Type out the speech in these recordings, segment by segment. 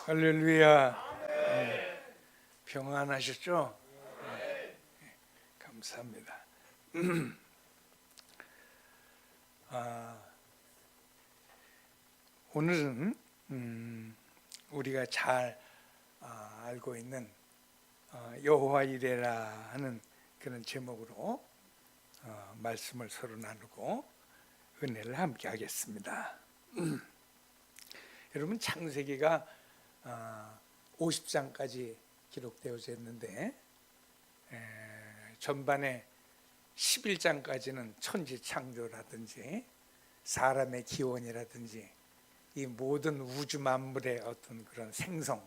할렐루야. 평안하셨죠? 감사합니다. 오늘은 우리가 잘 알고 있는 여호와 이레라 하는 그런 제목으로 말씀을 서로 나누고 은혜를 함께 하겠습니다. 여러분, 창세기가 50장까지 기록되어져 있는데 전반에 11장까지는 천지 창조라든지 사람의 기원이라든지 이 모든 우주 만물의 어떤 그런 생성,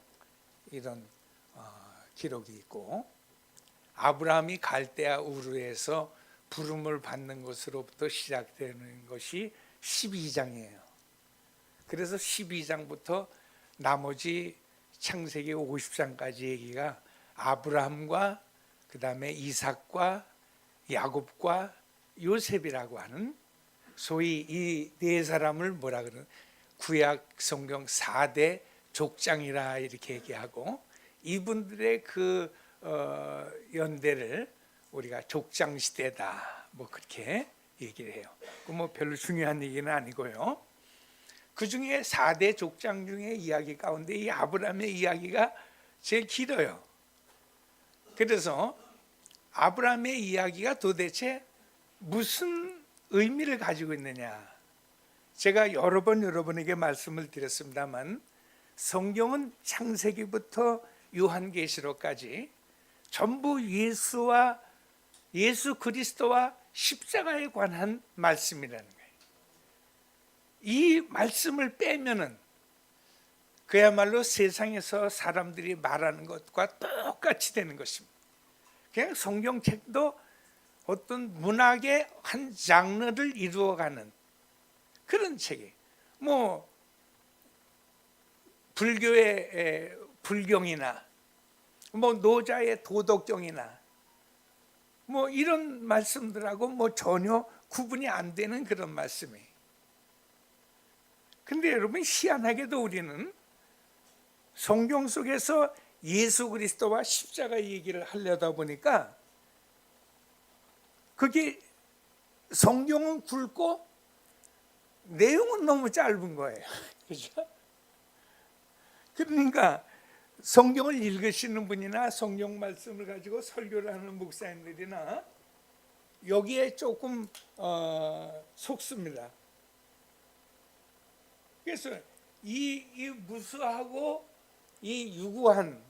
이런 기록이 있고, 아브라함이 갈대아 우르에서 부름을 받는 것으로부터 시작되는 것이 12장이에요. 그래서 12장부터 나머지 창세기 50장까지 얘기가 아브라함과 그 다음에 이삭과 야곱과 요셉이라고 하는, 소위 이 네 사람을 뭐라 그러는, 구약 성경 4대 족장이라 이렇게 얘기하고, 이분들의 그 연대를 우리가 족장 시대다 뭐 그렇게 얘기를 해요. 뭐 별로 중요한 얘기는 아니고요. 그 중에 4대 족장 중에 이야기 가운데 이 아브라함의 이야기가 제일 길어요. 그래서 아브라함의 이야기가 도대체 무슨 의미를 가지고 있느냐, 제가 여러 번 여러분에게 말씀을 드렸습니다만, 성경은 창세기부터 요한계시록까지 전부 예수 그리스도와 십자가에 관한 말씀이라는 거예요. 이 말씀을 빼면은 그야말로 세상에서 사람들이 말하는 것과 똑같이 되는 것입니다. 그냥 성경책도 어떤 문학의 한 장르를 이루어가는 그런 책이에요. 뭐 불교의 불경이나 뭐 노자의 도덕경이나 뭐 이런 말씀들하고 뭐 전혀 구분이 안 되는 그런 말씀이에요. 근데 여러분, 희한하게도 우리는 성경 속에서 예수 그리스도와 십자가 얘기를 하려다 보니까 그게 성경은 굵고 내용은 너무 짧은 거예요. 그렇죠? 그러니까 성경을 읽으시는 분이나 성경 말씀을 가지고 설교를 하는 목사님들이나 여기에 조금 속습니다. 그래서 이 무수하고 이 유구한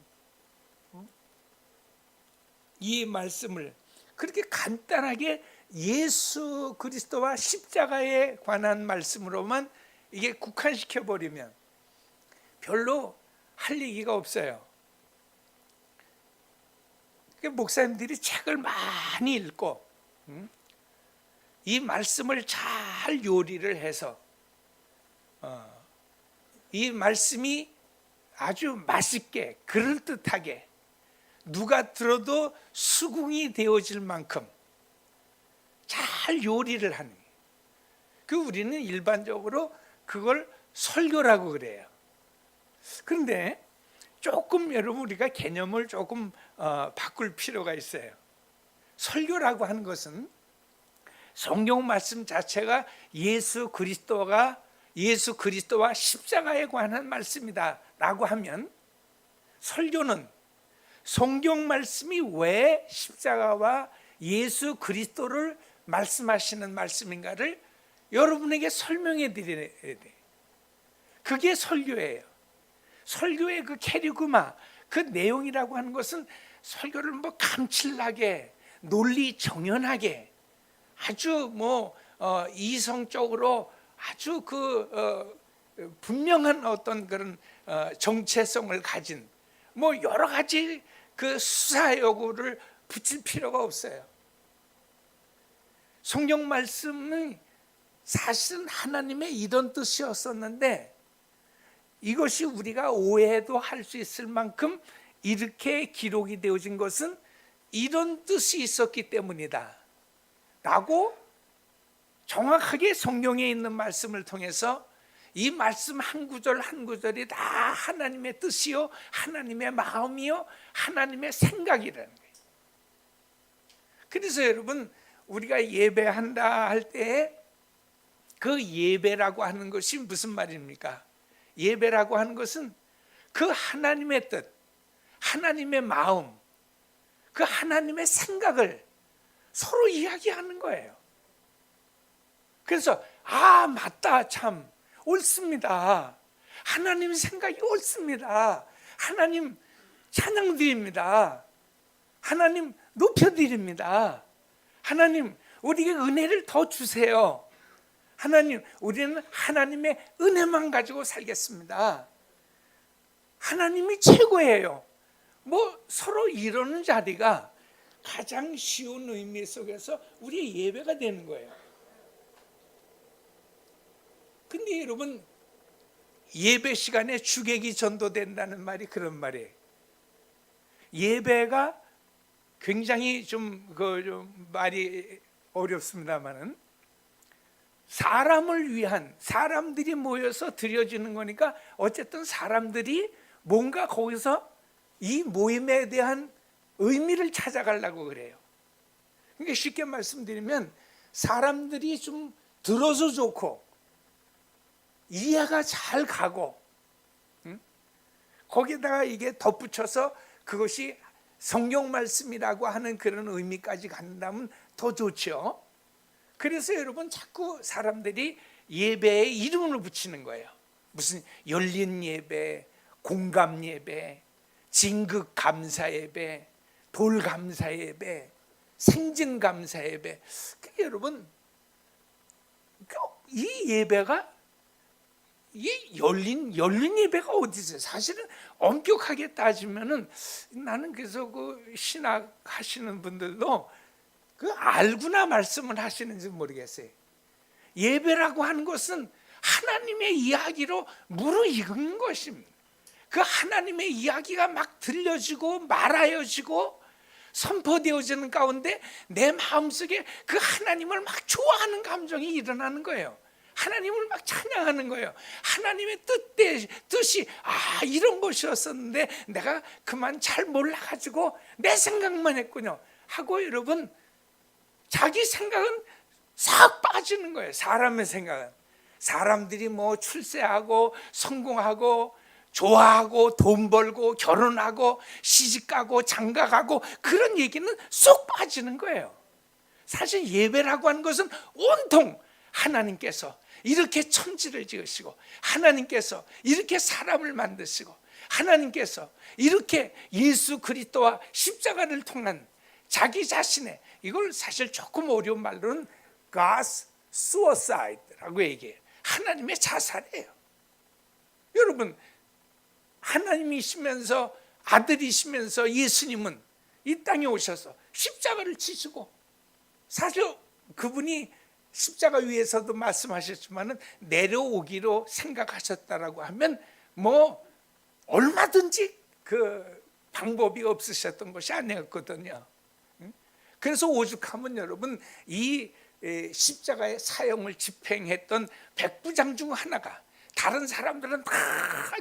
이 말씀을 그렇게 간단하게 예수 그리스도와 십자가에 관한 말씀으로만 이게 국한시켜 버리면 별로 할 얘기가 없어요. 목사님들이 책을 많이 읽고 이 말씀을 잘 요리를 해서 이 말씀이 아주 맛있게 그럴듯하게 누가 들어도 수긍이 되어질 만큼 잘 요리를 하는 거예요. 우리는 일반적으로 그걸 설교라고 그래요. 그런데 조금 여러분, 우리가 개념을 조금 바꿀 필요가 있어요. 설교라고 하는 것은 성경 말씀 자체가 예수 그리스도와 십자가에 관한 말씀이다 라고 하면, 설교는 성경 말씀이 왜 십자가와 예수 그리스도를 말씀하시는 말씀인가를 여러분에게 설명해 드려야 돼. 그게 설교예요. 설교의 그 캐리그마, 그 내용이라고 하는 것은 설교를 뭐 감칠나게 논리 정연하게 아주 이성적으로 아주 분명한 어떤 그런 정체성을 가진 여러 가지 그 수사 요구를 붙일 필요가 없어요. 성경 말씀은 사실은 하나님의 이런 뜻이었었는데, 이것이 우리가 오해도 할 수 있을 만큼 이렇게 기록이 되어진 것은 이런 뜻이 있었기 때문이다 라고 정확하게 성경에 있는 말씀을 통해서 이 말씀 한 구절 한 구절이 다 하나님의 뜻이요, 하나님의 마음이요, 하나님의 생각이라는 거예요. 그래서 여러분, 우리가 예배한다 할 때 그 예배라고 하는 것이 무슨 말입니까? 예배라고 하는 것은 그 하나님의 뜻, 하나님의 마음, 그 하나님의 생각을 서로 이야기하는 거예요. 그래서 맞다, 참 옳습니다. 하나님 생각이 옳습니다. 하나님 찬양드립니다. 하나님 높여드립니다. 하나님 우리에게 은혜를 더 주세요. 하나님, 우리는 하나님의 은혜만 가지고 살겠습니다. 하나님이 최고예요. 뭐 서로 이러는 자리가 가장 쉬운 의미 속에서 우리의 예배가 되는 거예요. 근데 여러분, 예배 시간에 주객이 전도된다는 말이 그런 말이에요. 예배가 굉장히 좀 말이 어렵습니다만은 사람을 위한, 사람들이 모여서 드려지는 거니까 어쨌든 사람들이 뭔가 거기서 이 모임에 대한 의미를 찾아가려고 그래요. 그러니까 쉽게 말씀드리면 사람들이 좀 들어서 좋고 이해가 잘 가고, 거기다가 이게 덧붙여서 그것이 성경 말씀이라고 하는 그런 의미까지 간다면 더 좋죠. 그래서 여러분, 자꾸 사람들이 예배에 이름을 붙이는 거예요. 무슨 열린 예배, 공감 예배, 진극 감사 예배, 돌 감사 예배, 생진 감사 예배. 여러분, 이 예배가, 이 열린 예배가 어디 있어요? 사실은 엄격하게 따지면은, 나는 그래서 그 신학 하시는 분들도 그 알구나 말씀을 하시는지 모르겠어요. 예배라고 하는 것은 하나님의 이야기로 무르익은 것입니다. 그 하나님의 이야기가 막 들려지고 말하여지고 선포되어지는 가운데 내 마음속에 그 하나님을 막 좋아하는 감정이 일어나는 거예요. 하나님을 막 찬양하는 거예요. 하나님의 뜻이 이런 것이었었는데 내가 그만 잘 몰라가지고 내 생각만 했군요 하고, 여러분, 자기 생각은 싹 빠지는 거예요. 사람의 생각은. 사람들이 뭐 출세하고 성공하고 좋아하고 돈 벌고 결혼하고 시집가고 장가가고 그런 얘기는 쏙 빠지는 거예요. 사실 예배라고 하는 것은 온통 하나님께서 이렇게 천지를 지으시고, 하나님께서 이렇게 사람을 만드시고, 하나님께서 이렇게 예수 그리스도와 십자가를 통한 자기 자신의, 이걸 사실 조금 어려운 말로는 God's suicide라고 얘기해요. 하나님의 자살이에요. 여러분, 하나님이시면서, 아들이시면서 예수님은 이 땅에 오셔서 십자가를 지시고, 사실 그분이 십자가 위에서도 말씀하셨지만은 내려오기로 생각하셨다라고 하면 뭐 얼마든지 그 방법이 없으셨던 것이 아니었거든요. 그래서 오죽하면 여러분, 이 십자가의 사형을 집행했던 백부장 중 하나가, 다른 사람들은 다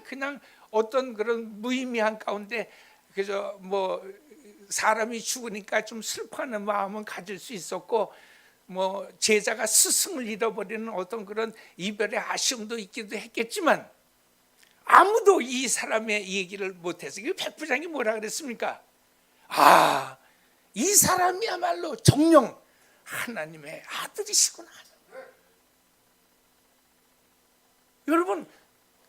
그냥 어떤 그런 무의미한 가운데 그저 뭐 사람이 죽으니까 좀 슬퍼하는 마음은 가질 수 있었고, 뭐 제자가 스승을 잃어버리는 어떤 그런 이별의 아쉬움도 있기도 했겠지만, 아무도 이 사람의 얘기를 못해서, 이 백부장이 뭐라 그랬습니까? 이 사람이야말로 정녕 하나님의 아들이시구나. 여러분,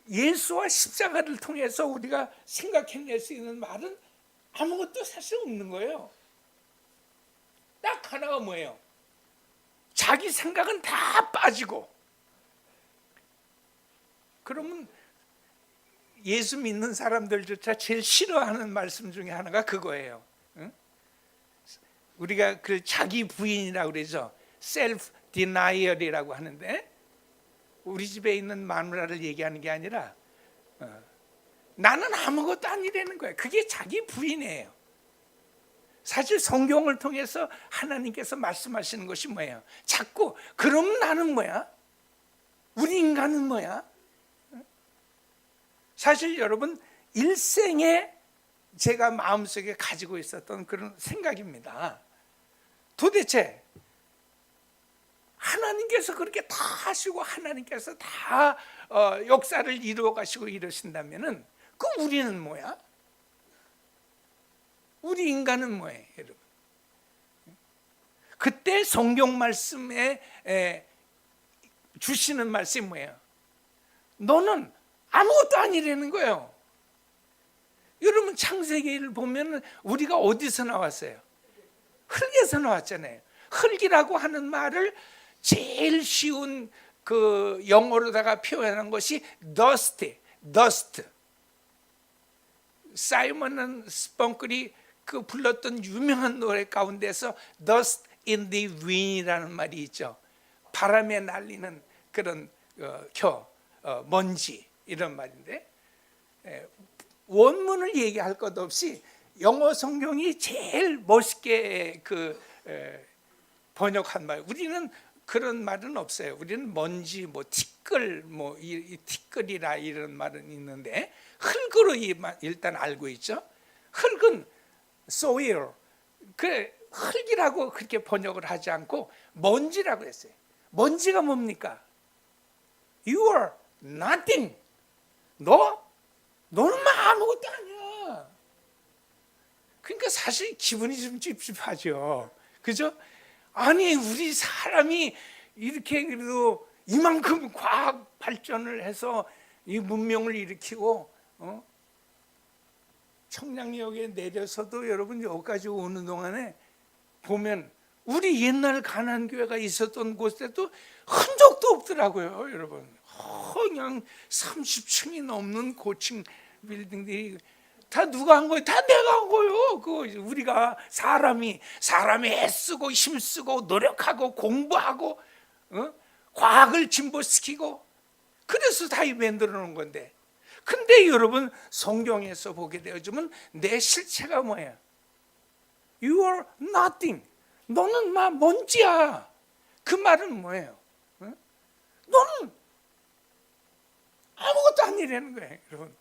예수와 십자가를 통해서 우리가 생각해낼 수 있는 말은 아무것도 사실 없는 거예요. 딱 하나가 뭐예요? 자기 생각은 다 빠지고. 그러면 예수 믿는 사람들조차 제일 싫어하는 말씀 중에 하나가 그거예요. 우리가 그 자기 부인이라고 그러죠. 셀프 디나이얼이라고 하는데, 우리 집에 있는 마누라를 얘기하는 게 아니라 나는 아무것도 아니라는 거예요. 그게 자기 부인이에요. 사실 성경을 통해서 하나님께서 말씀하시는 것이 뭐예요? 자꾸 그럼 나는 뭐야? 우리 인간은 뭐야? 사실 여러분 일생에 제가 마음속에 가지고 있었던 그런 생각입니다. 도대체 하나님께서 그렇게 다 하시고 하나님께서 다 역사를 이루어 가시고 이러신다면은 그 우리는 뭐야? 우리 인간은 뭐예요, 여러분? 그때 성경 말씀에 주시는 말씀이 뭐예요? 너는 아무것도 아니라는 거예요. 여러분 창세기를 보면 우리가 어디서 나왔어요? 흙에서 나왔잖아요. 흙이라고 하는 말을 제일 쉬운 그 영어로다가 표현한 것이 dust. 사이먼 스펑클이 그 불렀던 유명한 노래 가운데서 dust in the wind이라는 말이 있죠. 바람에 날리는 그런 먼지 이런 말인데, 원문을 얘기할 것 없이 영어 성경이 제일 멋있게 번역한 말. 우리는 그런 말은 없어요. 우리는 먼지, 뭐 티끌, 뭐 이 티끌이라 이런 말은 있는데 흙으로 일단 알고 있죠. 흙은 soil, 그 흙이라고 그렇게 번역을 하지 않고 먼지라고 했어요. 먼지가 뭡니까? You are nothing. 너는 아무것도 아니야. 그러니까 사실 기분이 좀 찝찝하죠. 그죠? 아니 우리 사람이 이렇게 그래도 이만큼 과학 발전을 해서 이 문명을 일으키고 청량역에 내려서도 여러분 여기까지 오는 동안에 보면 우리 옛날 가난교회가 있었던 곳에도 흔적도 없더라고요, 여러분. 그냥 30층이 넘는 고층 빌딩들이 다 누가 한 거예요? 다 내가 한 거예요. 그 우리가 사람이 애쓰고 힘쓰고 노력하고 공부하고 과학을 진보시키고 그래서 다 만들어 놓은 건데. 근데 여러분 성경에서 보게 되어지면 내 실체가 뭐예요? You are nothing. 너는 먼지야. 그 말은 뭐예요? 너는 아무것도 아니라는 거예요, 여러분.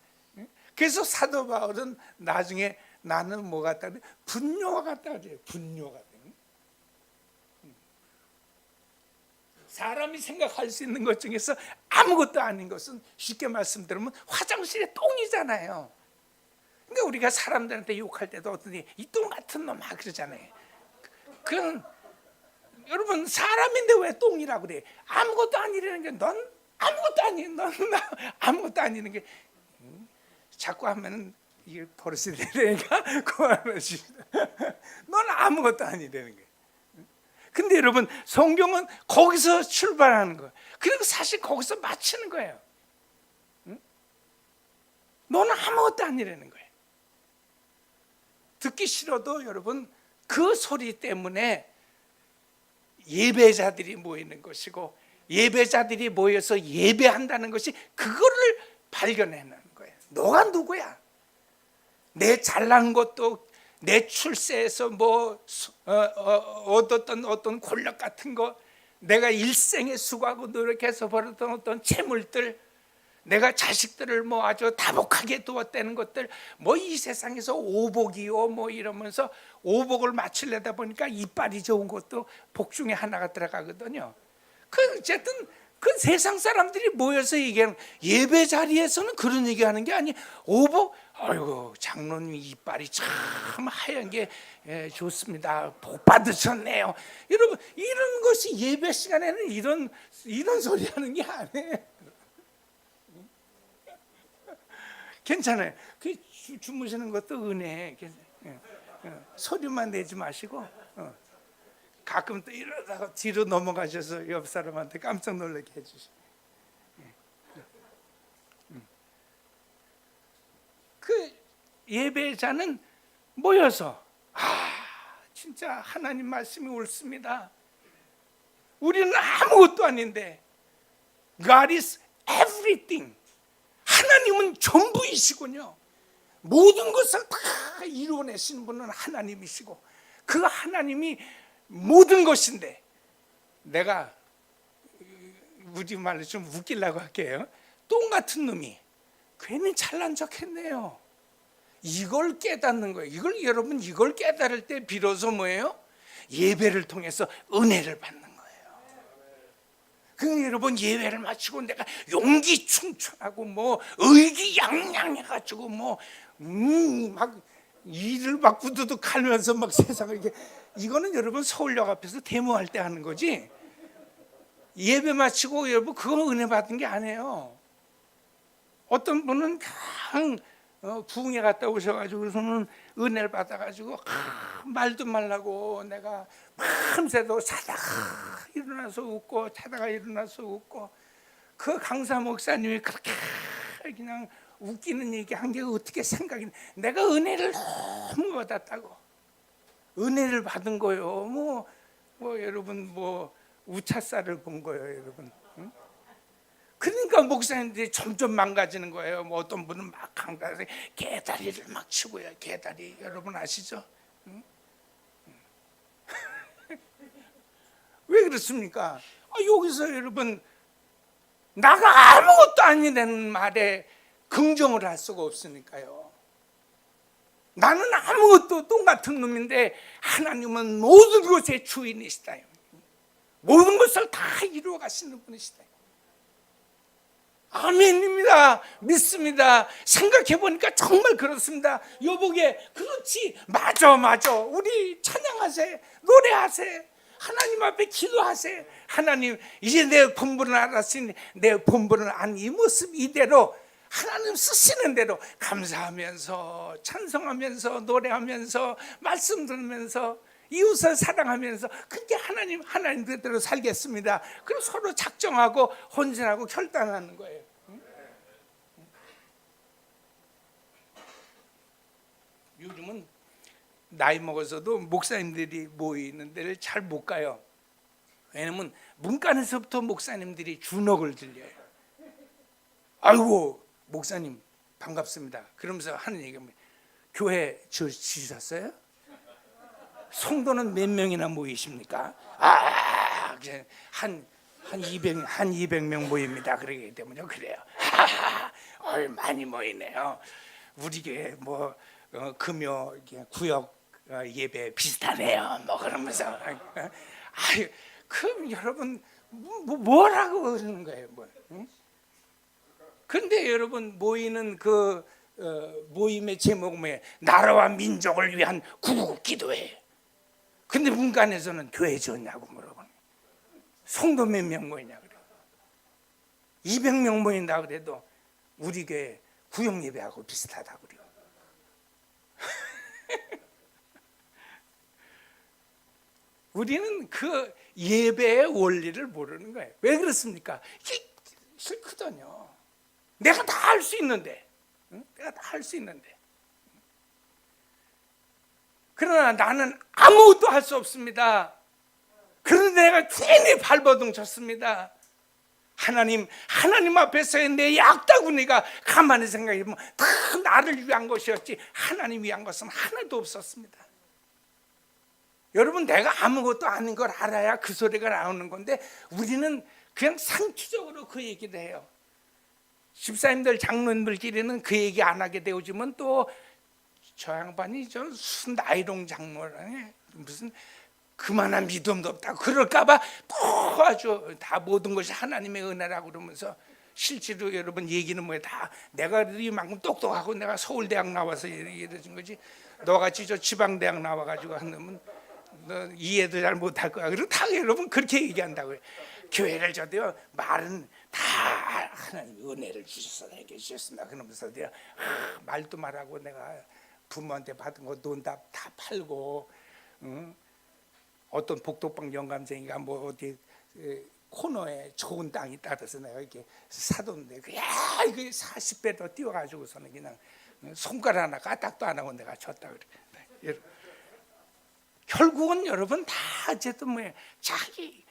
그래서 사도 바울은 나중에 나는 뭐 같다 그래? 분뇨가 같다 그래요. 분뇨가. 사람이 생각할 수 있는 것 중에서 아무것도 아닌 것은 쉽게 말씀드리면 화장실의 똥이잖아요. 그러니까 우리가 사람들한테 욕할 때도 어떤지 이 똥 같은 놈아 그러잖아요. 그건 여러분 사람인데 왜 똥이라고 그래? 아무것도 아니라는 게 넌 아무것도 아니, 넌 아무것도 아니는 게 자꾸 하면은 이게 버릇이 되니까 그만하시다. 넌 아무것도 아니라는 거예요. 근데 여러분 성경은 거기서 출발하는 거예요. 그리고 사실 거기서 마치는 거예요. 너는 아무것도 아니라는 거예요. 듣기 싫어도 여러분 그 소리 때문에 예배자들이 모이는 것이고 예배자들이 모여서 예배한다는 것이 그거를 발견해내는 거예요. 너가 누구야? 내 잘난 것도 내 출세에서 뭐 얻었던 어떤 권력 같은 거, 내가 일생에 수고하고 노력해서 벌었던 어떤 재물들, 내가 자식들을 뭐 아주 다복하게 두었다는 것들, 뭐 이 세상에서 오복이요 뭐 이러면서 오복을 맞추려다 보니까 이빨이 좋은 것도 복 중에 하나가 들어가거든요. 어쨌든 그 세상 사람들이 모여서 얘기하는 예배 자리에서는 그런 얘기하는 게 아니 오복. 아이고 장로님 이빨이 참 하얀 게 좋습니다. 복 받으셨네요. 여러분 이런 것이 예배 시간에는 이런 소리 하는 게 아니에요. 괜찮아요. 그 주무시는 것도 은혜. 소리만 내지 마시고 가끔 또 이러다가 뒤로 넘어가셔서 옆 사람한테 깜짝 놀라게 해주시고. 그 예배자는 모여서 진짜 하나님 말씀이 옳습니다. 우리는 아무것도 아닌데 God is everything. 하나님은 전부이시군요. 모든 것을 다 이루어내시는 분은 하나님이시고 그 하나님이 모든 것인데 내가 우리말로 좀 웃기려고 할게요. 똥 같은 놈이 괜히 잘난 척했네요. 이걸 깨닫는 거예요. 여러분 이걸 깨달을 때 비로소 뭐예요? 예배를 통해서 은혜를 받는 거예요. 그 여러분 예배를 마치고 내가 용기 충천하고 뭐 의기양양해가지고 막 이를 막 구두둑하면서 막 세상을 이렇게, 이거는 여러분 서울역 앞에서 데모할 때 하는 거지. 예배 마치고 여러분 그거 은혜 받은 게 아니에요. 어떤 분은 그냥 부흥회 갔다 오셔가지고서는 은혜를 받아가지고 말도 말라고 내가 밤새도 자다가 일어나서 웃고 자다가 일어나서 웃고, 그 강사 목사님이 그렇게 그냥 웃기는 얘기 한 게 어떻게 생각이, 내가 은혜를 너무 받았다고, 은혜를 받은 거요. 여러분 우차살을 본 거예요, 여러분. 응? 그러니까 목사님들이 점점 망가지는 거예요. 어떤 분은 막 강가에서 개다리를 막 치고요. 개다리 여러분 아시죠? 응? 왜 그렇습니까? 여기서 여러분 나가 아무것도 아니라는 말에 긍정을 할 수가 없으니까요. 나는 아무것도 똑같은 놈인데 하나님은 모든 것의 주인이시다. 모든 것을 다 이루어 가시는 분이시다. 아멘입니다. 믿습니다. 생각해 보니까 정말 그렇습니다. 여보게 그렇지, 맞아. 우리 찬양하세, 노래하세, 하나님 앞에 기도하세. 하나님 이제 내 본분을 알았으니 내 본분을 안 이 모습 이대로 하나님 쓰시는 대로 감사하면서 찬송하면서 노래하면서 말씀 들으면서 이웃을 사랑하면서 그렇게 하나님 뜻대로 살겠습니다. 그럼 서로 작정하고 헌신하고 결단하는 거예요. 요즘은 나이 먹어서도 목사님들이 모이는 데를 잘 못 가요. 왜냐면 문간에서부터 목사님들이 주눅을 들려요. 아이고 목사님 반갑습니다. 그러면서 하는 얘기가 뭐예요? 교회 지셨어요? 성도는 몇 명이나 모이십니까? 한 200명 모입니다. 그러기 때문에 그래요. 많이 모이네요. 우리 교회 금요 구역 예배 비슷하네요. 그러면서 그럼 여러분 뭐라고 그러는 거예요? 응? 그런데 여러분 모이는 그 모임의 제목은 뭐예요? 나라와 민족을 위한 구국 기도회. 근데 문간에서는 교회 지었냐고 물어보네. 성도 몇 명 모이냐 그래요. 200명 모인다 그래도 우리 교회 구역 예배하고 비슷하다 그래요. 우리는 그 예배의 원리를 모르는 거예요. 왜 그렇습니까? 이게 싫거든요. 내가 다 할 수 있는데, 내가 다 할 수 있는데. 그러나 나는 아무것도 할 수 없습니다. 그런데 내가 괜히 발버둥 쳤습니다. 하나님 앞에서의 내 약다구니가 가만히 생각해보면 다 나를 위한 것이었지 하나님 위한 것은 하나도 없었습니다. 여러분 내가 아무것도 아닌 걸 알아야 그 소리가 나오는 건데 우리는 그냥 상투적으로 그 얘기를 해요. 집사님들 장로님들끼리는 그 얘기 안 하게 되어지면 또 저 양반이 저 나이롱 장로라네 무슨 그만한 믿음도 없다 그럴까봐 또 아주 다 모든 것이 하나님의 은혜라고 그러면서 실제로 여러분 얘기는 뭐야 다 내가 이만큼 똑똑하고 내가 서울대학 나와서 이러진 거지 너같이 저 지방대학 나와가지고 한 놈은 너 이해도 잘 못할 거야. 그리고 다 여러분 그렇게 얘기한다고요. 교회를 저도요 말은 다 하나님 은혜를 주셔서 내게 주셨습니다. 그러면서도요 말도 말하고 내가 부모한테 받은 거 돈 다 팔고 어떤 복덕방 영감생이가 어디 코너에 좋은 땅이 따라서 내가 이렇게 사뒀는데 이거 40배 더 띄워가지고서는 그냥 손가락 하나 까딱도 안 하고 내가 줬다 그래. 결국은 여러분 다 어쨌든 뭐예요? 자기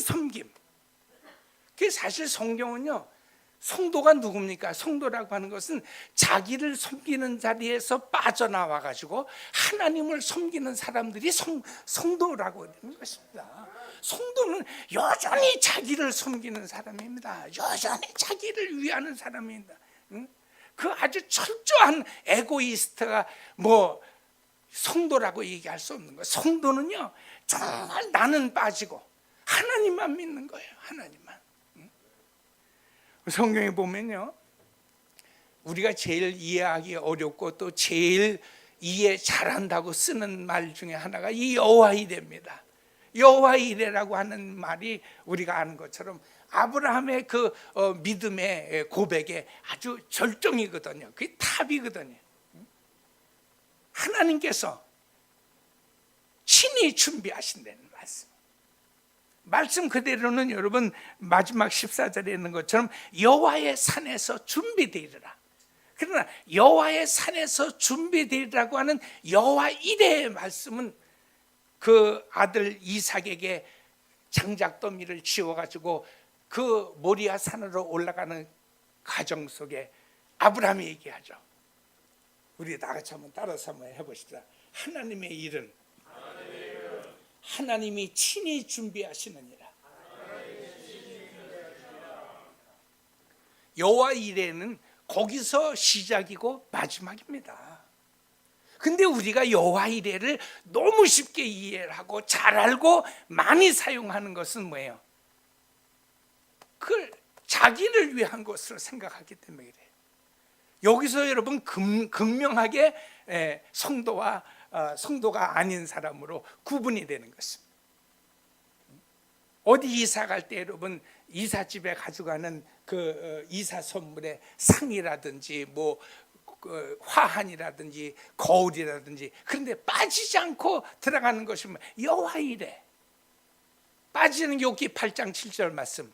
섬김. 그게 사실 성경은요. 성도가 누굽니까? 성도라고 하는 것은 자기를 섬기는 자리에서 빠져나와 가지고 하나님을 섬기는 사람들이 성도라고 하는 것입니다. 성도는 여전히 자기를 섬기는 사람입니다. 여전히 자기를 위하는 사람입니다. 그 아주 철저한 에고이스트가 뭐 성도라고 얘기할 수 없는 거예요. 성도는요 정말 나는 빠지고 하나님만 믿는 거예요. 하나님만. 성경에 보면요 우리가 제일 이해하기 어렵고 또 제일 이해 잘한다고 쓰는 말 중에 하나가 이 여호와 이레입니다. 여호와 이레라고 하는 말이 우리가 아는 것처럼 아브라함의 그 믿음의 고백의 아주 절정이거든요. 그게 탑이거든요. 하나님께서 친히 준비하신다는 말씀 그대로는 여러분 마지막 14절에 있는 것처럼 여호와의 산에서 준비되리라. 그러나 여호와의 산에서 준비되리라고 하는 여호와 이레의 말씀은 그 아들 이삭에게 장작더미를 지어가지고 그 모리아 산으로 올라가는 과정 속에 아브라함이 얘기하죠. 우리 다 같이 한번 따라서 한번 해봅시다. 하나님의 일은 하나님이 친히 준비하시느니라. 여호와 이레는 거기서 시작이고 마지막입니다. 근데 우리가 여호와 이레를 너무 쉽게 이해를 하고 잘 알고 많이 사용하는 것은 뭐예요? 그걸 자기를 위한 것으로 생각하기 때문에 그래요. 여기서 여러분 극명하게 성도가 아닌 사람으로 구분이 되는 것입니다. 어디 이사 갈 때 여러분 이사집에 가져가는 그 이사 선물의 상이라든지 뭐 화환이라든지 거울이라든지 그런데 빠지지 않고 들어가는 것이 여호와 이레. 빠지는 욥기 8장 7절 말씀.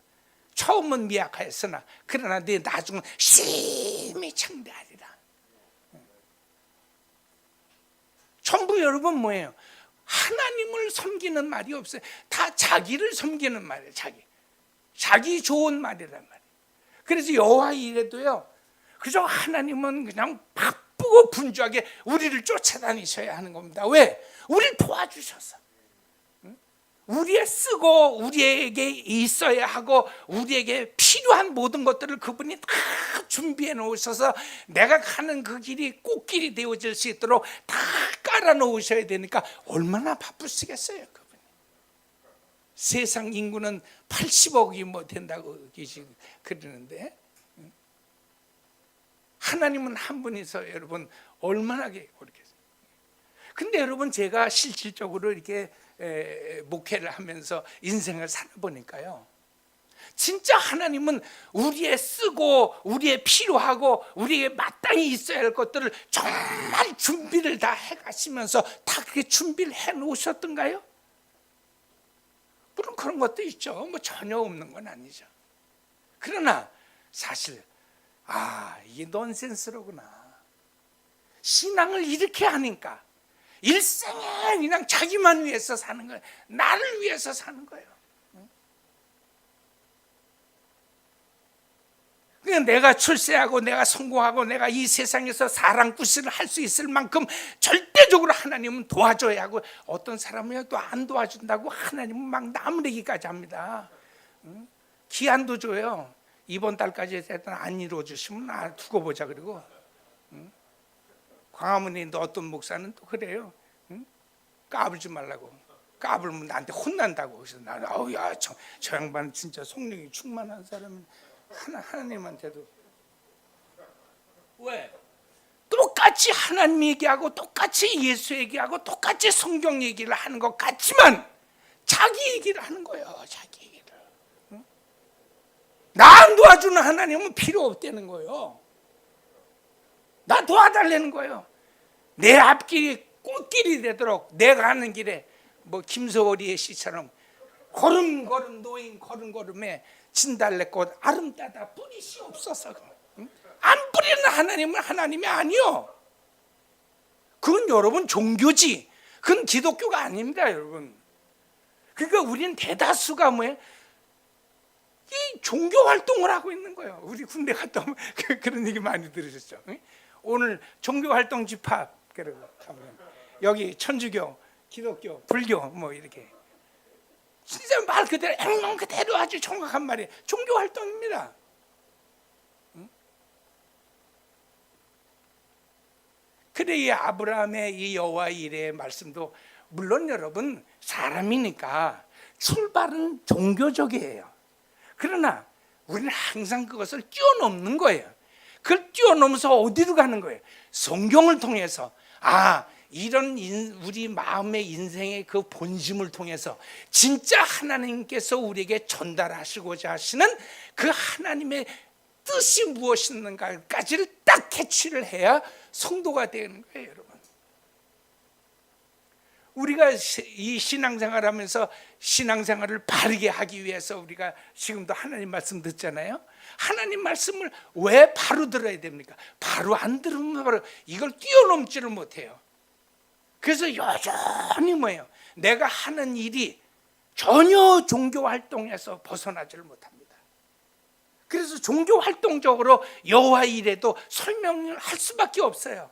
처음은 미약하였으나 그러나 네 나중은 심히 창대하리라. 전부 여러분 뭐예요? 하나님을 섬기는 말이 없어요. 다 자기를 섬기는 말이에요. 자기 좋은 말이란 말이에요. 그래서 여호와 이레도요 그저 하나님은 그냥 바쁘고 분주하게 우리를 쫓아다니셔야 하는 겁니다. 왜? 우리를 도와주셔서 우리에 쓰고 우리에게 있어야 하고 우리에게 필요한 모든 것들을 그분이 다 준비해 놓으셔서 내가 가는 그 길이 꽃길이 되어질 수 있도록 다 깔아 놓으셔야 되니까 얼마나 바쁘시겠어요 그분이. 세상 인구는 80억이 뭐 된다고 그러는데 하나님은 한 분이서 여러분 얼마나 그렇겠어요. 근데 여러분 제가 실질적으로 이렇게 목회를 하면서 인생을 살아보니까요 진짜 하나님은 우리의 쓰고 우리의 필요하고 우리에게 마땅히 있어야 할 것들을 정말 준비를 다 해가시면서 다 그렇게 준비를 해 놓으셨던가요? 물론 그런 것도 있죠. 뭐 전혀 없는 건 아니죠. 그러나 사실 이게 넌센스로구나. 신앙을 이렇게 하니까 일생에 그냥 자기만 위해서 사는 거예요. 나를 위해서 사는 거예요. 그냥 내가 출세하고 내가 성공하고 내가 이 세상에서 사랑구실을 할 수 있을 만큼 절대적으로 하나님은 도와줘야 하고 어떤 사람은 또 안 도와준다고 하나님은 막 나무래기까지 합니다. 기한도 줘요. 이번 달까지 안 이루어주시면 두고 보자 그러고. 광화문에 어떤 목사는 또 그래요. 까불지 말라고. 까불면 나한테 혼난다고. 그래서 나는 저 양반 진짜 성령이 충만한 사람은 하나님한테도 왜? 똑같이 하나님 얘기하고 똑같이 예수 얘기하고 똑같이 성경 얘기를 하는 것 같지만 자기 얘기를 하는 거예요. 자기 얘기를. 나 안 도와주는 하나님은 필요 없다는 거예요. 나 도와달라는 거예요. 내 앞길이 꽃길이 되도록 내가 가는 길에 뭐 김소월이의 시처럼 걸음걸음 노인 걸음걸음에 진달래꽃 아름다다 뿌리시 없어서 안 뿌리는 하나님은 하나님이 아니요. 그건 여러분 종교지. 그건 기독교가 아닙니다 여러분. 그러니까 우리는 대다수가 뭐예요? 이 종교 활동을 하고 있는 거예요. 우리 군대 갔다 오면 그런 얘기 많이 들으셨죠. 오늘 종교 활동 집합 여기 천주교, 기독교, 불교 뭐 이렇게 진짜 말 그대로 행동 그대로 아주 정확한 말이에요. 종교 활동입니다. 그래 이 아브라함의 이 여호와 이레의 말씀도 물론 여러분 사람이니까 출발은 종교적이에요. 그러나 우리는 항상 그것을 뛰어넘는 거예요. 그걸 뛰어넘어서 어디로 가는 거예요? 성경을 통해서 이런 우리 마음의 인생의 그 본심을 통해서 진짜 하나님께서 우리에게 전달하시고자 하시는 그 하나님의 뜻이 무엇인가까지를 딱 캐치를 해야 성도가 되는 거예요, 여러분. 우리가 이 신앙생활하면서 신앙생활을 바르게 하기 위해서 우리가 지금도 하나님 말씀 듣잖아요. 하나님 말씀을 왜 바로 들어야 됩니까? 바로 안 들으면 바로 이걸 뛰어넘지를 못해요. 그래서 여전히 뭐예요? 내가 하는 일이 전혀 종교 활동에서 벗어나지를 못합니다. 그래서 종교 활동적으로 여호와 이레도 설명을 할 수밖에 없어요.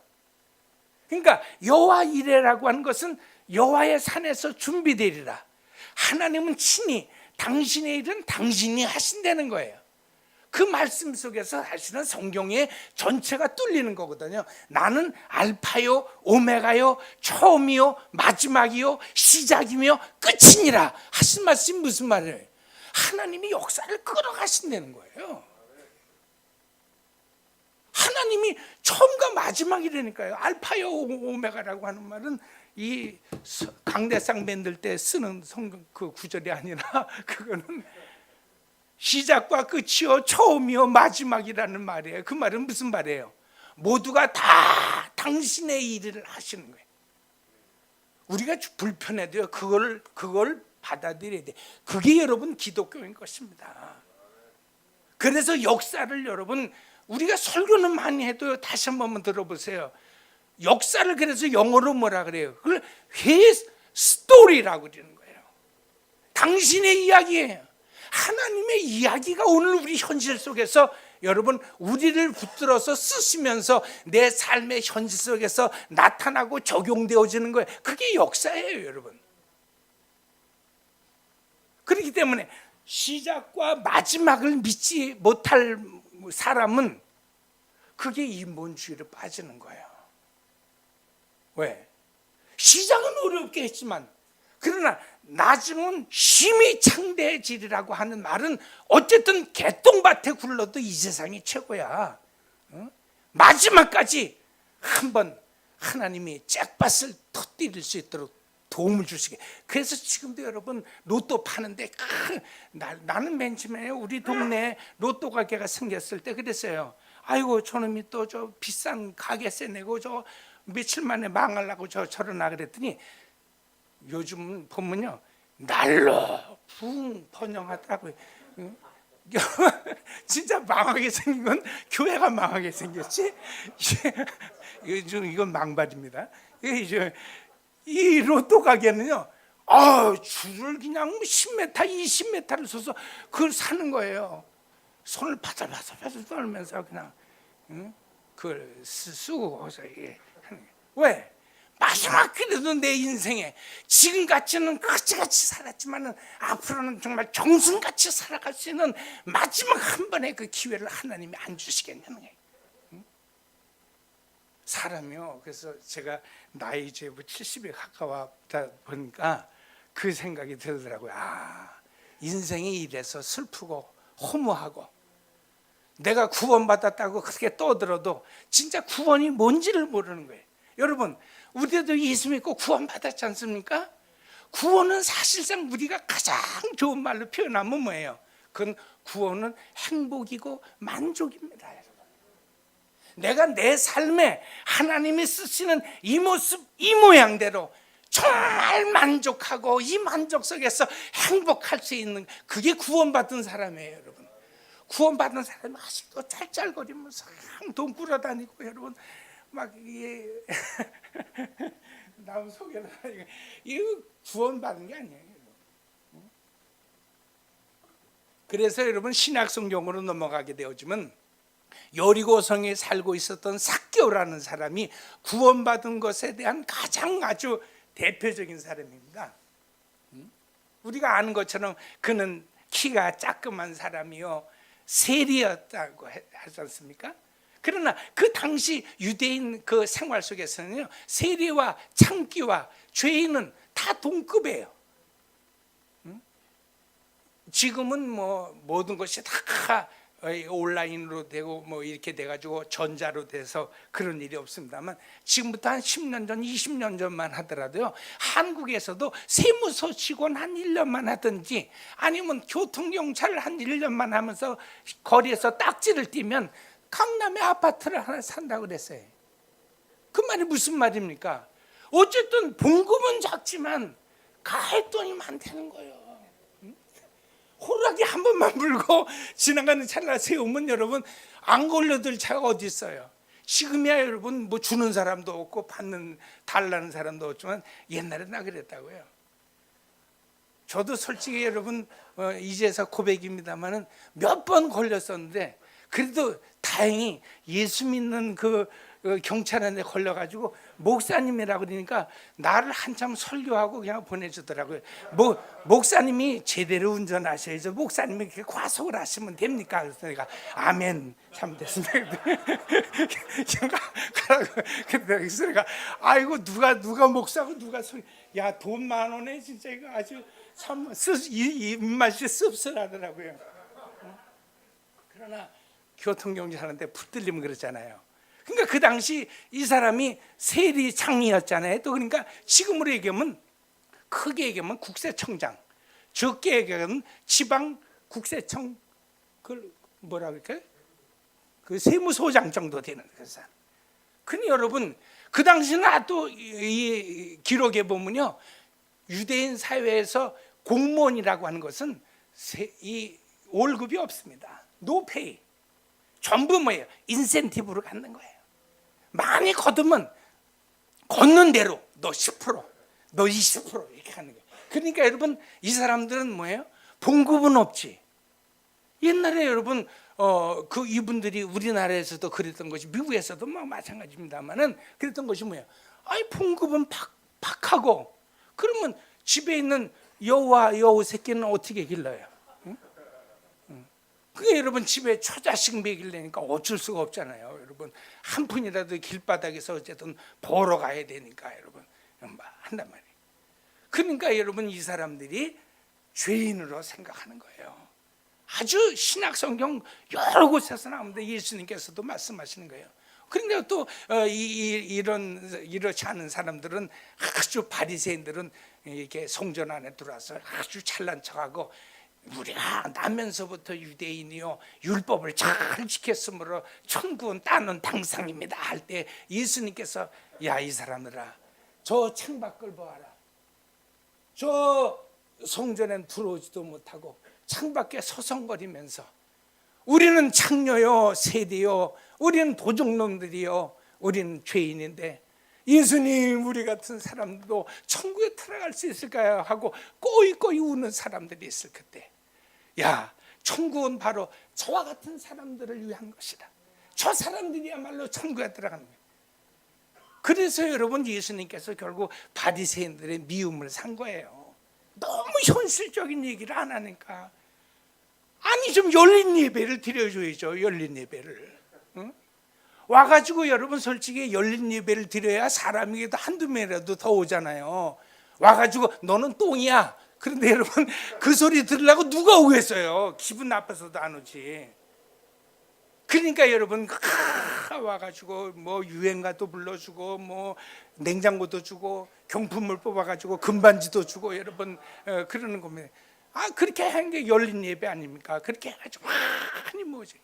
그러니까 여호와 이레라고 하는 것은 여호와의 산에서 준비되리라. 하나님은 친히 당신의 일은 당신이 하신다는 거예요. 그 말씀 속에서 사실은 성경의 전체가 뚫리는 거거든요. 나는 알파요 오메가요 처음이요 마지막이요 시작이며 끝이니라 하신 말씀이 무슨 말이에요? 하나님이 역사를 끌어가신다는 거예요. 하나님이 처음과 마지막이라니까요. 알파요 오메가라고 하는 말은 이 강대상 만들 때 쓰는 성경 그 구절이 아니라 그거는 시작과 끝이요 처음이요 마지막이라는 말이에요. 그 말은 무슨 말이에요? 모두가 다 당신의 일을 하시는 거예요. 우리가 불편해도요 그걸 받아들여야 돼. 그게 여러분 기독교인 것입니다. 그래서 역사를 여러분 우리가 설교는 많이 해도요 다시 한 번만 들어보세요. 역사를 그래서 영어로 뭐라 그래요? 그걸 His story라고 그러는 거예요. 당신의 이야기예요. 하나님의 이야기가 오늘 우리 현실 속에서 여러분 우리를 붙들어서 쓰시면서 내 삶의 현실 속에서 나타나고 적용되어지는 거예요. 그게 역사예요, 여러분. 그렇기 때문에 시작과 마지막을 믿지 못할 사람은 그게 인본주의로 빠지는 거예요. 왜? 시작은 어렵게 했지만 그러나 나중은 힘이 창대해지리라고 하는 말은 어쨌든 개똥밭에 굴러도 이 세상이 최고야. 마지막까지 한번 하나님이 잭밭을 터뜨릴 수 있도록 도움을 주시게. 그래서 지금도 여러분 로또 파는데 나는 맨 처음에 우리 동네에 로또 가게가 생겼을 때 그랬어요. 아이고 저놈이 또 저 비싼 가게세 내고 저 며칠 만에 망하려고 저러나 그랬더니 요즘 보면요 날로 붕 번영하더라고요. 진짜 망하게 생긴 건 교회가 망하게 생겼지. 이건 망발입니다. 이 로또 가게는요 줄을 그냥 10m 20m를 서서 그걸 사는 거예요. 손을 바들바들 떨면서 그냥 그걸 쓰고 왜? 마지막 그래도 내 인생에 지금같이는 그지같이 살았지만 앞으로는 정말 정승같이 살아갈 수 있는 마지막 한 번의 그 기회를 하나님이 안 주시겠냐는 거예요. 사람이요. 그래서 제가 나이 이제 70에 가까워다 보니까 그 생각이 들더라고요. 인생이 이래서 슬프고 허무하고 내가 구원받았다고 그렇게 떠들어도 진짜 구원이 뭔지를 모르는 거예요. 여러분 우리도 예수 믿고 구원받았지 않습니까? 구원은 사실상 우리가 가장 좋은 말로 표현하면 뭐예요? 그건 구원은 행복이고 만족입니다. 여러분. 내가 내 삶에 하나님이 쓰시는 이 모습 이 모양대로 정말 만족하고 이 만족 속에서 행복할 수 있는 그게 구원받은 사람이에요. 여러분. 구원받은 사람이 아직도 짤짤거리면서 돈 꾸러다니고 여러분 막 이게 남 소개를 하니까 이거 구원받은 게 아니에요. 그래서 여러분 신약 성경으로 넘어가게 되어지면 여리고성에 살고 있었던 삭개오라는 사람이 구원받은 것에 대한 가장 아주 대표적인 사람입니다. 우리가 아는 것처럼 그는 키가 작그만 사람이요 세리였다고 하지 않습니까? 그러나 그 당시 유대인 그 생활 속에서는요, 세리와 창기와 죄인은 다 동급이에요. 지금은 뭐 모든 것이 다 온라인으로 되고 뭐 이렇게 돼가지고 전자로 돼서 그런 일이 없습니다만, 지금부터 한 10년 전, 20년 전만 하더라도요, 한국에서도 세무서 직원 한 1년만 하든지 아니면 교통경찰 한 1년만 하면서 거리에서 딱지를 띄면 강남에 아파트를 하나 산다고 그랬어요. 그 말이 무슨 말입니까? 어쨌든 봉급은 작지만 갈 돈이 많다는 거예요. 호루라기 한 번만 불고 지나가는 찰나 세우면 여러분 안 걸려들 차가 어디 있어요? 지금이야 여러분 뭐 주는 사람도 없고 달라는 사람도 없지만 옛날에 나 그랬다고요. 저도 솔직히 여러분 이제서 고백입니다만은 몇 번 걸렸었는데, 그래도 다행히 예수 믿는 그 경찰한테 걸려가지고 목사님이라고 그러니까 나를 한참 설교하고 그냥 보내주더라고요. 목사님이 제대로 운전하셔야죠. 목사님이 이렇게 과속을 하시면 됩니까? 그래서 내가 아멘, 잘못됐습니다. 그래서 내가 아이고 누가 목사고 누가 야돈 10,000원에 진짜 이거 아주 참 입맛이 씁쓸하더라고요. 그러나 교통경찰한테 붙들리면 그렇잖아요. 그러니까 그 당시 이 사람이 세리 창리였잖아요. 또 그러니까 지금으로 얘기하면, 크게 얘기하면 국세청장, 적게 얘기하면 지방 국세청, 그 뭐라 그럴까요? 그 세무소장 정도 되는 그 사람. 근데 여러분 그 당시는 또 이 기록에 보면요, 유대인 사회에서 공무원이라고 하는 것은 이 월급이 없습니다. 노페이. 전부 뭐예요? 인센티브로 갖는 거예요. 많이 거두면 걷는 대로 너 10%, 너 20% 이렇게 하는 거예요. 그러니까 여러분 이 사람들은 뭐예요? 봉급은 없지. 옛날에 여러분 그 이분들이 우리나라에서도 그랬던 것이, 미국에서도 뭐 마찬가지입니다만은 그랬던 것이 뭐예요? 아니 봉급은 팍하고, 그러면 집에 있는 여우와 여우 새끼는 어떻게 길러요? 그게 여러분 집에 처자식 먹이려니까 어쩔 수가 없잖아요. 여러분 한 푼이라도 길바닥에서 어쨌든 벌어 가야 되니까 여러분 한단 말이에요. 그러니까 여러분 이 사람들이 죄인으로 생각하는 거예요. 아주 신약 성경 여러 곳에서 나오는데 예수님께서도 말씀하시는 거예요. 그런데 또 이렇지 않은 사람들은, 아주 바리새인들은 이렇게 성전 안에 들어와서 아주 잘난 척하고, 우리가 나면서부터 유대인이요 율법을 잘 지켰으므로 천국은 따는 당상입니다 할 때 예수님께서 야 이 사람들아, 저 창밖을 보아라. 저 성전엔 들어오지도 못하고 창밖에 서성거리면서 우리는 창녀요 세리요, 우리는 도둑놈들이요, 우리는 죄인인데 예수님 우리 같은 사람도 천국에 들어갈 수 있을까요? 하고 꼬이꼬이 우는 사람들이 있을 그때, 야 천국은 바로 저와 같은 사람들을 위한 것이다. 저 사람들이야말로 천국에 들어가는 거예요. 그래서 여러분 예수님께서 결국 바리새인들의 미움을 산 거예요. 너무 현실적인 얘기를 안 하니까. 아니 좀 열린 예배를 드려줘야죠. 열린 예배를. 응? 와가지고 여러분 솔직히 열린 예배를 드려야 사람이 한두 명이라도 더 오잖아요. 와가지고 너는 똥이야. 그런데 여러분 그 소리 들으려고 누가 오겠어요? 기분 나빠서도 안 오지. 그러니까 여러분 와가지고 뭐 유행가도 불러주고 뭐 냉장고도 주고 경품을 뽑아가지고 금반지도 주고 여러분 그러는 겁니다. 아 그렇게 한 게 열린 예배 아닙니까? 그렇게 해가지고 많이 모지.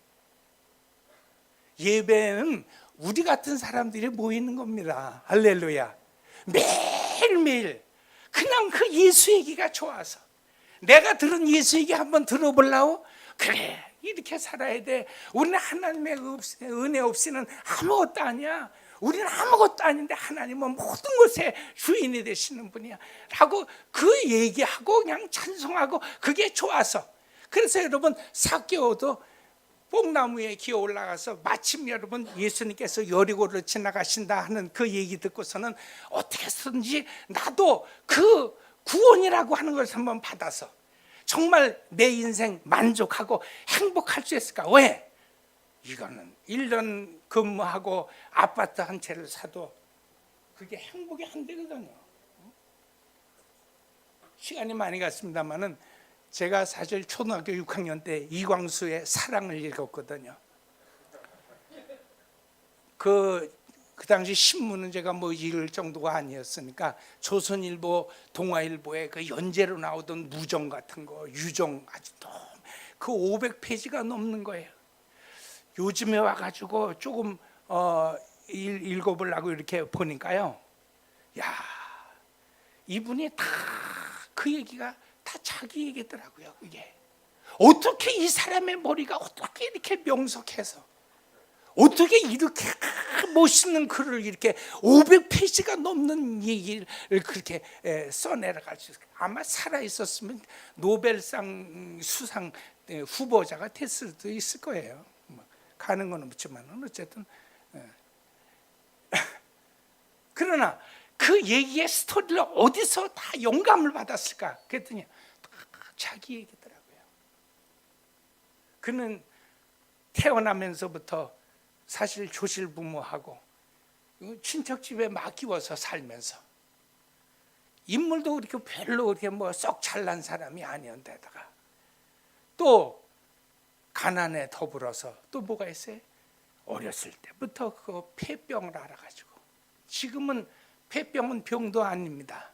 예배는 우리 같은 사람들이 모이는 겁니다. 할렐루야. 매일매일 그냥 그 예수 얘기가 좋아서, 내가 들은 예수 얘기 한번 들어보려고, 그래 이렇게 살아야 돼. 우리는 하나님의 은혜 없이는 아무것도 아니야. 우리는 아무것도 아닌데 하나님은 모든 것의 주인이 되시는 분이야 라고 그 얘기하고 그냥 찬송하고 그게 좋아서. 그래서 여러분 삭개오도 뽕나무에 기어 올라가서 마침 여러분 예수님께서 여리고를 지나가신다 하는 그 얘기 듣고서는 어떻게 해서든지 나도 그 구원이라고 하는 것을 한번 받아서 정말 내 인생 만족하고 행복할 수 있을까? 왜? 이거는 1년 근무하고 아파트 한 채를 사도 그게 행복이 안 되거든요. 시간이 많이 갔습니다만은 제가 사실 초등학교 6학년 때 이광수의 사랑을 읽었거든요. 그 당시 신문은 제가 뭐 읽을 정도가 아니었으니까 조선일보, 동아일보에 그 연재로 나오던 무정 같은 거, 유정 아직도 그 500페이지가 넘는 거예요. 요즘에 와가지고 조금 읽어보려고 이렇게 보니까요, 야, 이분이 다 그 얘기가 다 자기 얘기더라고요. 그게 어떻게 이 사람의 머리가 어떻게 이렇게 명석해서 어떻게 이렇게 멋있는 글을 이렇게 500페이지가 넘는 얘기를 그렇게 써내려갈 수 있을까? 아마 살아 있었으면 노벨상 수상 후보자가 됐을 수도 있을 거예요. 가는 건 없지만 어쨌든 그러나 그 얘기의 스토리를 어디서 다 영감을 받았을까? 그랬더니 다 자기 얘기더라고요. 그는 태어나면서부터 사실 조실부모하고 친척 집에 맡기워서 살면서 인물도 그렇게 별로 그렇게 뭐 썩 잘난 사람이 아니었는데다가 또 가난에 더불어서 또 뭐가 있어요? 어렸을 때부터 그 폐병을 알아가지고 지금은 폐병은 병도 아닙니다.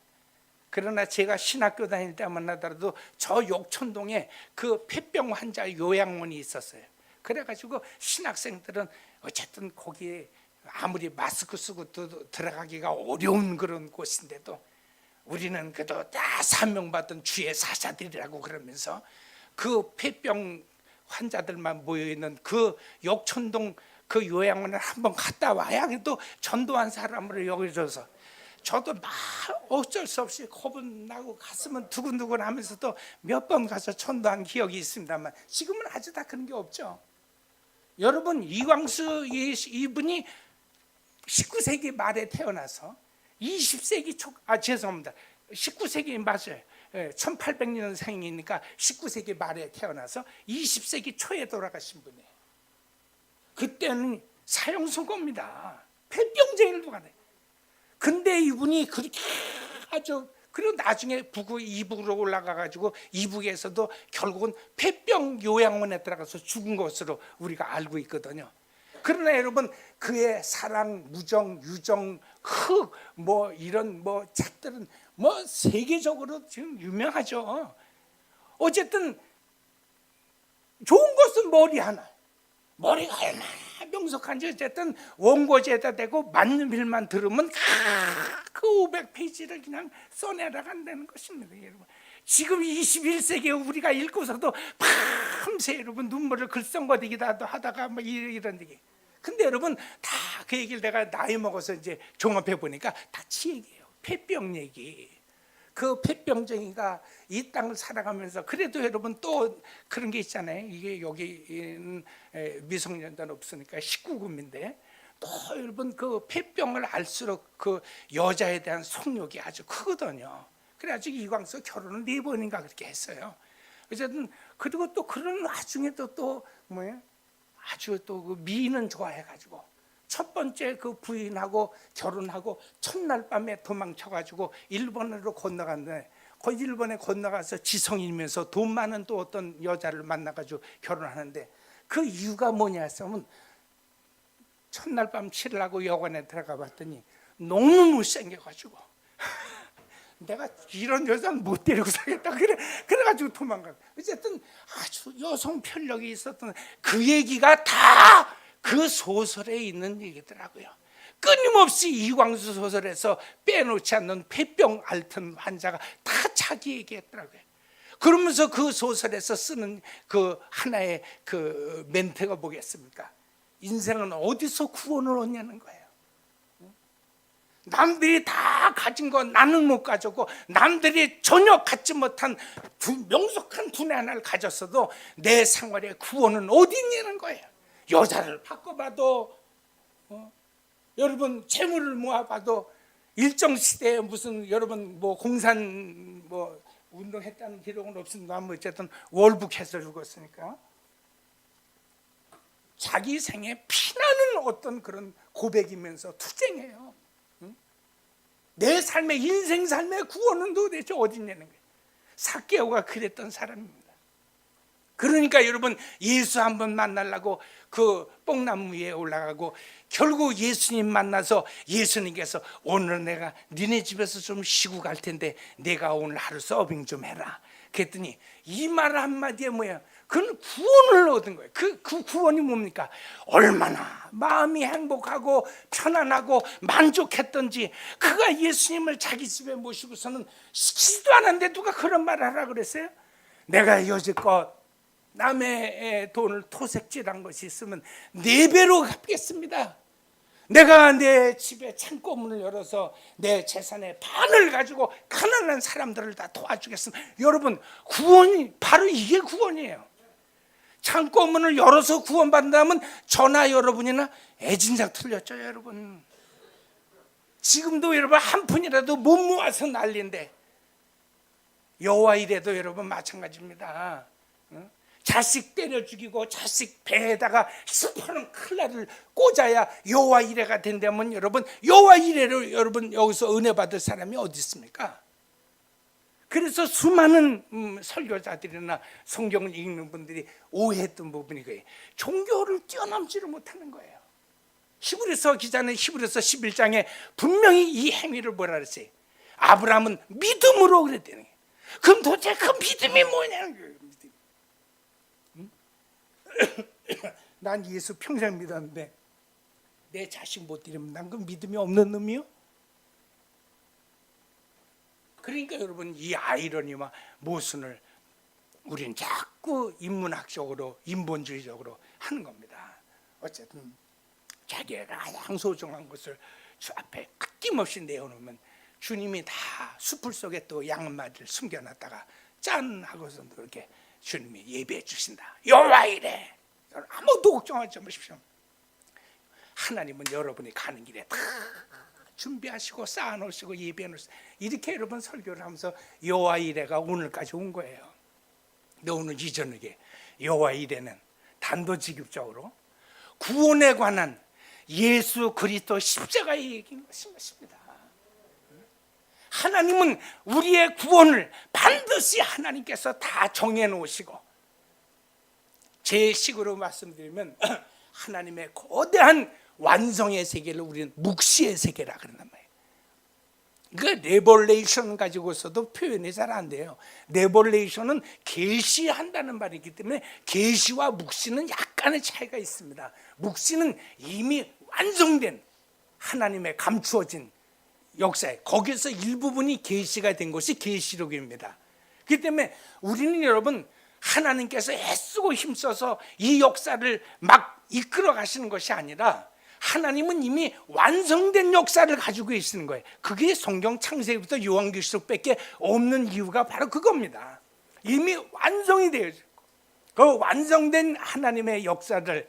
그러나 제가 신학교 다닐 때 만나더라도 저 욕천동에 그 폐병 환자 요양원이 있었어요. 그래가지고 신학생들은 어쨌든 거기에 아무리 마스크 쓰고 들어가기가 어려운 그런 곳인데도 우리는 그래도 다 사명받은 주의 사자들이라고 그러면서 그 폐병 환자들만 모여있는 그 욕천동 그 요양원을 한번 갔다 와야 그래도 전도한 사람으로 여겨져서 저도 막 어쩔 수 없이 겁은 나고 가슴은 두근두근 하면서도 몇 번 가서 전도한 기억이 있습니다만 지금은 아주 다 그런 게 없죠. 여러분 이광수 이분이 19세기 말에 태어나서 20세기 초 죄송합니다. 19세기 맞아요. 1800년생이니까 19세기 말에 태어나서 20세기 초에 돌아가신 분이에요. 그때는 사형선고입니다. 폐병제를 누가 내. 근데 이분이 그렇게 아주 그리고 나중에 이북으로 올라가가지고 이북에서도 결국은 폐병 요양원에 들어가서 죽은 것으로 우리가 알고 있거든요. 그러나 여러분 그의 사랑, 무정, 유정, 흑 뭐 이런 뭐 책들은 뭐 세계적으로 지금 유명하죠. 어쨌든 좋은 것은 머리 하나. 머리가 얼마나 명석한지 어쨌든 원고지에다 대고 맞는 일만 들으면 그 500페이지를 그냥 써내려간다는 것입니다. 여러분 지금 21세기에 우리가 읽고서도 밤새 여러분 눈물을 글썽거리기도 하다가 뭐 이런 얘기. 근데 여러분 다 그 얘기를 내가 나이 먹어서 이제 종합해 보니까 다 치 얘기예요. 폐병 얘기. 그 폐병쟁이가 이 땅을 살아가면서 그래도 여러분 또 그런 게 있잖아요. 이게 여기는 미성년자는 없으니까 19금인데 또 여러분 그 폐병을 알수록 그 여자에 대한 속욕이 아주 크거든요. 그래가지고 이광수 결혼을 4번인가 그렇게 했어요. 어쨌든 그리고 또 그런 와중에도 또 뭐예요? 아주 또 그 미인은 좋아해가지고 첫 번째 그 부인하고 결혼하고 첫날 밤에 도망쳐가지고 일본으로 건너갔는데 그 일본에 건너가서 지성이면서 돈 많은 또 어떤 여자를 만나가지고 결혼하는데 그 이유가 뭐냐 했으면 첫날 밤 치르려고 여관에 들어가 봤더니 너무 못생겨가지고 내가 이런 여자는 못 데리고 살겠다 그래가지고 도망가. 어쨌든 아주 여성 편력이 있었던 그 얘기가 다 그 소설에 있는 얘기더라고요. 끊임없이 이광수 소설에서 빼놓지 않는 폐병 앓던 환자가 다 자기 얘기했더라고요. 그러면서 그 소설에서 쓰는 그 하나의 그 멘트가 뭐겠습니까? 인생은 어디서 구원을 얻냐는 거예요. 남들이 다 가진 거 나는 못 가졌고 남들이 전혀 갖지 못한 명석한 두뇌 하나를 가졌어도 내 생활의 구원은 어디 있냐는 거예요. 여자를 바꿔봐도 여러분 재물을 모아봐도 일정 시대에 무슨 여러분 뭐 공산 뭐 운동했다는 기록은 없습니다. 어쨌든 월북해서 죽었으니까 자기 생에 피나는 어떤 그런 고백이면서 투쟁해요. 내 삶의 인생 삶의 구원은 도대체 어디 있냐는 거예요. 삭개오가 그랬던 사람입니다. 그러니까 여러분, 예수 한번 만나려고 그 뽕나무 위에 올라가고 결국 예수님 만나서 예수님께서 오늘 내가 니네 집에서 좀 쉬고 갈 텐데 내가 오늘 하루 서빙 좀 해라. 그랬더니 이 말 한마디에 뭐야? 그건 구원을 얻은 거예요. 그 구원이 뭡니까? 얼마나 마음이 행복하고 편안하고 만족했던지, 그가 예수님을 자기 집에 모시고서는 시키지도 않았는데 누가 그런 말을 하라 그랬어요? 내가 여지껏 남의 돈을 토색질한 것이 있으면 4배로 갚겠습니다. 내가 내 집에 창고문을 열어서 내 재산의 반을 가지고 가난한 사람들을 다 도와주겠습니다. 여러분, 구원이 바로 이게 구원이에요. 창고문을 열어서 구원받는다면 저나 여러분이나 애진작 틀렸죠, 여러분. 지금도 여러분 한 푼이라도 못 모아서 난리인데, 여호와 이래도 여러분 마찬가지입니다. 자식 때려 죽이고 자식 배에다가 스파는 칼날을 꽂아야 여호와 이래가 된다면 여러분, 여호와 이래로 여러분 여기서 은혜 받을 사람이 어디 있습니까? 그래서 수많은 설교자들이나 성경을 읽는 분들이 오해했던 부분이 거예요. 종교를 뛰어넘지를 못하는 거예요. 히브리서 기자는 히브리서 11장에 분명히 이 행위를 뭐라 그랬어요? 아브라함은 믿음으로 그랬다는 거예요. 그럼 도대체 그 믿음이 뭐냐는 거예요. 난 예수 평생 믿었는데 내 자식 못 드리면 난 그 믿음이 없는 놈이요? 그러니까 여러분, 이 아이러니와 모순을 우리는 자꾸 인문학적으로 인본주의적으로 하는 겁니다. 어쨌든 자기가 가장 소중한 것을 주 앞에 아낌없이 내어놓으면 주님이 다 수풀 속에 또 양 한 마리를 숨겨놨다가 짠 하고서 그렇게 주님이 예배해 주신다. 여호와 이래. 아무도 걱정하지 마십시오. 하나님은 여러분이 가는 길에 다 준비하시고 쌓아놓으시고 예배해 놓으시고, 이렇게 여러분 설교를 하면서 여호와 이래가 오늘까지 온 거예요. 근데 오늘 이 저녁에 여호와 이래는 단도직입적으로 구원에 관한 예수 그리스도 십자가의 얘기인 것입니다. 하나님은 우리의 구원을 반드시 하나님께서 다 정해놓으시고, 제 식으로 말씀드리면 하나님의 거대한 완성의 세계를 우리는 묵시의 세계라 그런단 말이에요. 그 레벌레이션 가지고서도 표현이 잘 안 돼요. 레벌레이션은 계시한다는 말이기 때문에 계시와 묵시는 약간의 차이가 있습니다. 묵시는 이미 완성된 하나님의 감추어진 역사에, 거기서 일부분이 계시가 된 것이 계시록입니다. 그렇기 때문에 우리는 여러분, 하나님께서 애쓰고 힘써서 이 역사를 막 이끌어 가시는 것이 아니라 하나님은 이미 완성된 역사를 가지고 계시는 거예요. 그게 성경 창세기부터 요한계시록밖에 없는 이유가 바로 그겁니다. 이미 완성이 되어 있고, 그 완성된 하나님의 역사를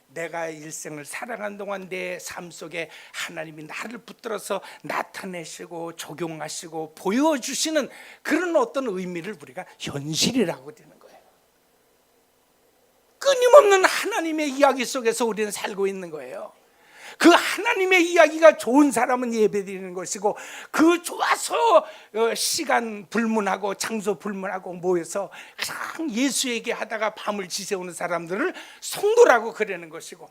내가 일생을 살아가는 동안 내 삶 속에 하나님이 나를 붙들어서 나타내시고 적용하시고 보여주시는 그런 어떤 의미를 우리가 현실이라고 되는 거예요. 끊임없는 하나님의 이야기 속에서 우리는 살고 있는 거예요. 그 하나님의 이야기가 좋은 사람은 예배드리는 것이고, 그 좋아서 시간 불문하고 장소 불문하고 모여서 그냥 예수 얘기하다가 밤을 지새우는 사람들을 성도라고 그러는 것이고,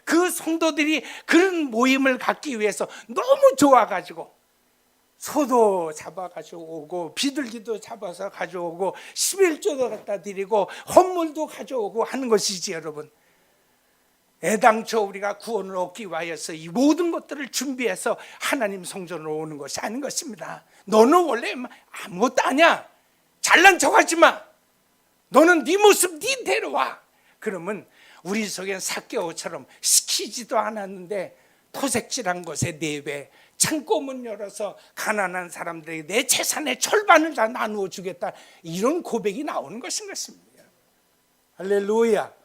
그 성도들이 그런 모임을 갖기 위해서 너무 좋아가지고 소도 잡아가지고 오고 비둘기도 잡아서 가져오고 11조도 갖다 드리고 헌물도 가져오고 하는 것이지. 여러분, 애당초 우리가 구원을 얻기 위하여서 이 모든 것들을 준비해서 하나님 성전으로 오는 것이 아닌 것입니다. 너는 원래 아무것도 아니야, 잘난 척하지 마, 너는 네 모습 네대로 와. 그러면 우리 속엔 삭개오처럼 시키지도 않았는데 토색질한 것에 4배, 창고문 열어서 가난한 사람들에게 내 재산의 절반을 다 나누어 주겠다, 이런 고백이 나오는 것입니다. 할렐루야.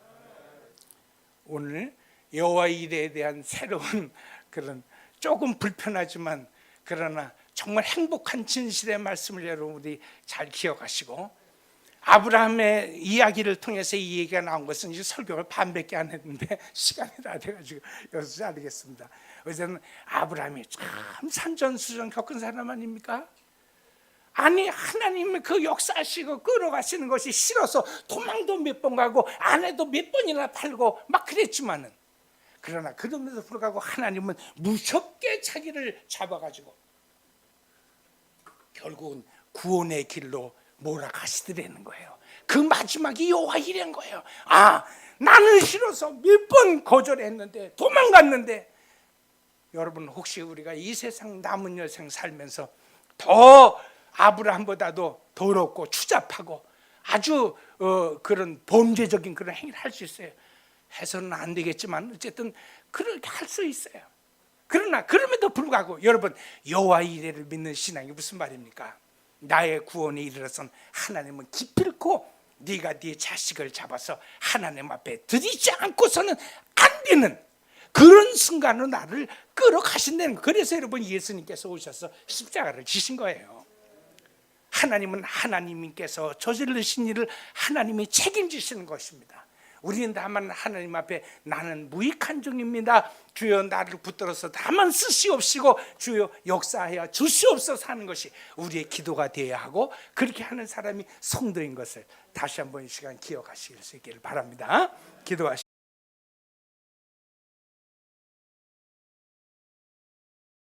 오늘 여호와 이레에 대한 새로운 그런 조금 불편하지만 그러나 정말 행복한 진실의 말씀을 여러분이 잘 기억하시고, 아브라함의 이야기를 통해서 이 얘기가 나온 것은 이제 설교를 반밖에 안 했는데 시간이 다 돼가지고 여기서 자르겠습니다. 어제는 아브라함이 참 산전수전 겪은 사람 아닙니까? 아니 하나님의 그 역사하시고 끌어가시는 것이 싫어서 도망도 몇 번 가고 아내도 몇 번이나 팔고 막 그랬지만은, 그러나 그럼에도 불구하고 하나님은 무섭게 자기를 잡아가지고 결국은 구원의 길로 몰아가시더라는 거예요. 그 마지막이 여호와 이레인 거예요. 아, 나는 싫어서 몇 번 거절했는데 도망갔는데, 여러분 혹시 우리가 이 세상 남은 여생 살면서 더 아브라함보다도 더럽고 추잡하고 아주 그런 범죄적인 그런 행위를 할 수 있어요? 해서는 안 되겠지만 어쨌든 그렇게 할 수 있어요. 그러나 그럼에도 불구하고 여러분, 여호와 이레를 믿는 신앙이 무슨 말입니까? 나의 구원에 이르러선 하나님은 기필코 네가 네 자식을 잡아서 하나님 앞에 드리지 않고서는 안 되는 그런 순간으로 나를 끌어가신다는 거예요. 그래서 여러분 예수님께서 오셔서 십자가를 지신 거예요. 하나님은 하나님께서 저지르신 일을 하나님이 책임지시는 것입니다. 우리는 다만 하나님 앞에 나는 무익한 종입니다, 주여 나를 붙들어서 다만 쓰시옵시고 주여 역사하여 주시옵소서 하는 것이 우리의 기도가 되어야 하고, 그렇게 하는 사람이 성도인 것을 다시 한번 이 시간 기억하실 수 있기를 바랍니다. 기도하시죠.